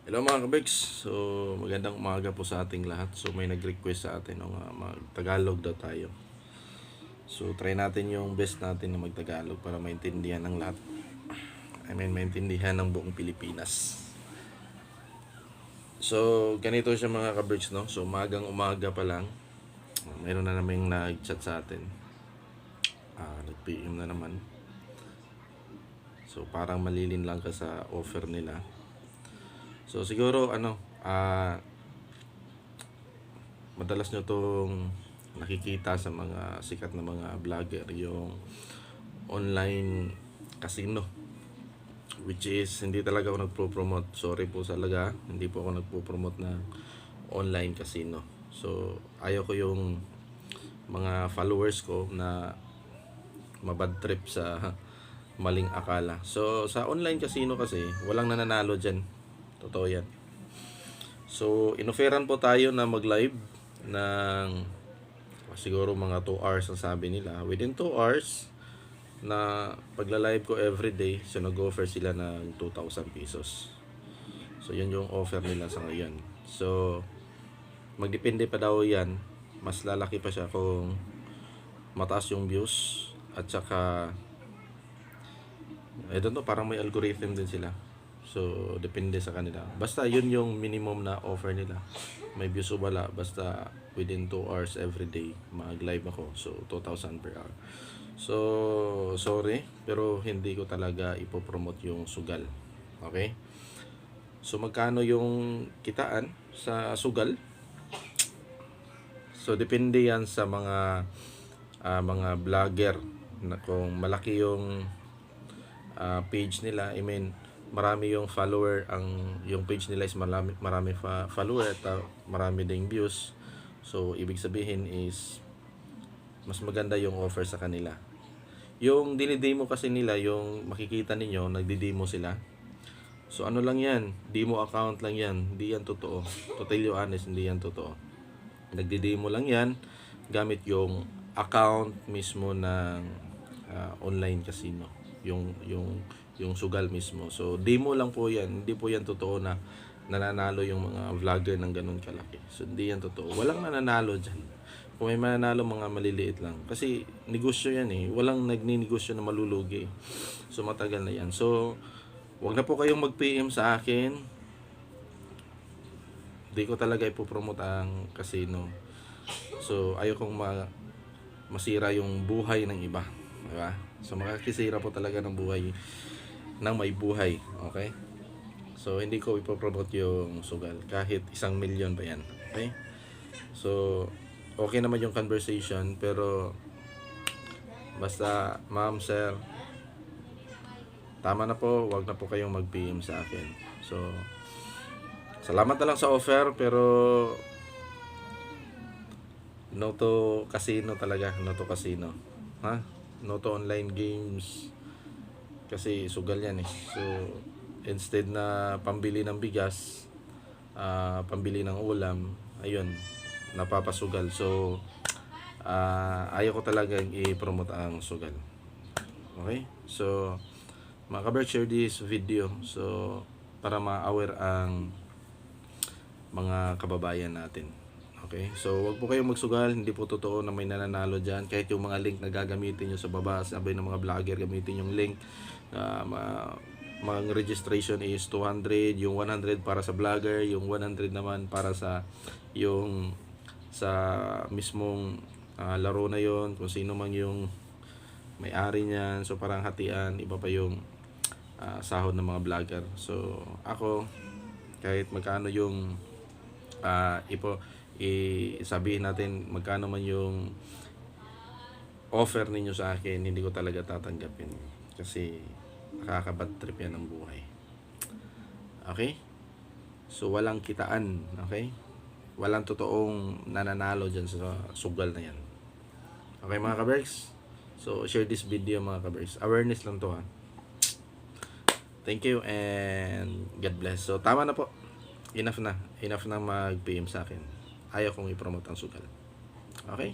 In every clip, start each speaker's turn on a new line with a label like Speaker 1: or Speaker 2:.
Speaker 1: Hello mga kabex, so magandang umaga po sa ating lahat. So may nag-request sa atin mag-Tagalog daw tayo. So try natin yung best natin na mag-Tagalog para maintindihan ng lahat. Maintindihan ng buong Pilipinas. So ganito siya mga kabex, no? So magang umaga pa lang, mayroon na naming nag-chat sa atin. Nag-PM na naman. So parang malilin lang ka sa offer nila. So siguro madalas nyo tong nakikita sa mga sikat na mga vlogger, yung online casino, which is hindi talaga ako nagpo-promote. Sorry po talaga, hindi po ako nagpo-promote ng online casino. So ayaw ko yung mga followers ko na mabad trip sa maling akala. So sa online casino kasi walang nananalo dyan, totoo yan. So inoferan po tayo na mag-live ng siguro mga 2 hours ang sabi nila. Within 2 hours na pagla-live ko everyday, so nag-offer sila ng 2,000 pesos. So yun yung offer nila sa ngayon. So magdepende pa daw yan, mas lalaki pa siya kung mataas yung views at saka I don't know, parang may algorithm din sila. So depende sa kanila. Basta yun yung minimum na offer nila. May views o wala, basta within 2 hours every day mag-live ako. So 2,000 per hour. So sorry, pero hindi ko talaga ipopromote yung sugal. Okay? So magkano yung kitaan sa sugal? So depende yan sa mga vlogger na kung malaki yung page nila. Marami yung follower, yung page nila is marami follower at marami ding views. So ibig sabihin is mas maganda yung offer sa kanila. Yung dinidemo kasi nila, yung makikita ninyo, nagdi-demo sila. So ano lang yan, demo account lang yan, hindi yan totoo. Totally honest, hindi yan totoo. Nagdi-demo lang yan gamit yung account mismo ng online casino, yung sugal mismo. So demo lang po yan, hindi po yan totoo na nananalo yung mga vlogger ng ganun kalaki. So hindi yan totoo, walang nananalo dyan. Kung may mananalo, mga maliliit lang, kasi negosyo yan eh, walang nagninegosyo na malulugi. So matagal na yan. So wag na po kayong mag-PM sa akin, hindi ko talaga ipopromote ang casino. So ayaw kong masira yung buhay ng iba, diba? So makakisira po talaga ng buhay ng may buhay. Okay? So hindi ko ipopromote yung sugal kahit 1,000,000 pa yan. Okay? So okay naman yung conversation, pero basta ma'am, sir, tama na po, wag na po kayong mag-PM sa akin. So salamat na lang sa offer, pero no to casino talaga, no to casino. Ha? No to online games. Kasi sugal yan eh. So instead na pambili ng bigas, pambili ng ulam, ayun, napapasugal. So ayaw ko talaga i-promote ang sugal. Okay? So mga kaber, share this video so para ma-aware ang mga kababayan natin. Okay? So wag po kayong magsugal, hindi po totoo na may nananalo dyan. Kahit yung mga link na gagamitin nyo sa baba, sabi ng mga vlogger, gamitin yung link. Mga registration is 200, yung 100 para sa vlogger, yung 100 naman para sa yung sa mismong laro na yon, kung sino man yung may-ari niyan. So parang hatian, iba pa yung sahod ng mga vlogger. So ako, kahit magkano yung sabihin natin magkano man yung offer ninyo sa akin, hindi ko talaga tatanggapin kasi nakakabad trip yan ng buhay. Okay? So walang kitaan. Okay? Walang totoong nananalo dyan sa sugal na yan. Okay mga kaberks? So share this video mga kaberks. Awareness lang to ha. Thank you and God bless. So tama na po. Enough na mag-PM sa akin. Ayaw kong i-promote ang sugal. Okay?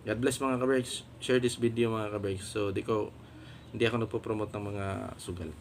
Speaker 1: God bless mga kaberks. Share this video mga kaberks. So hindi ako nagpo-promote ng mga sugal.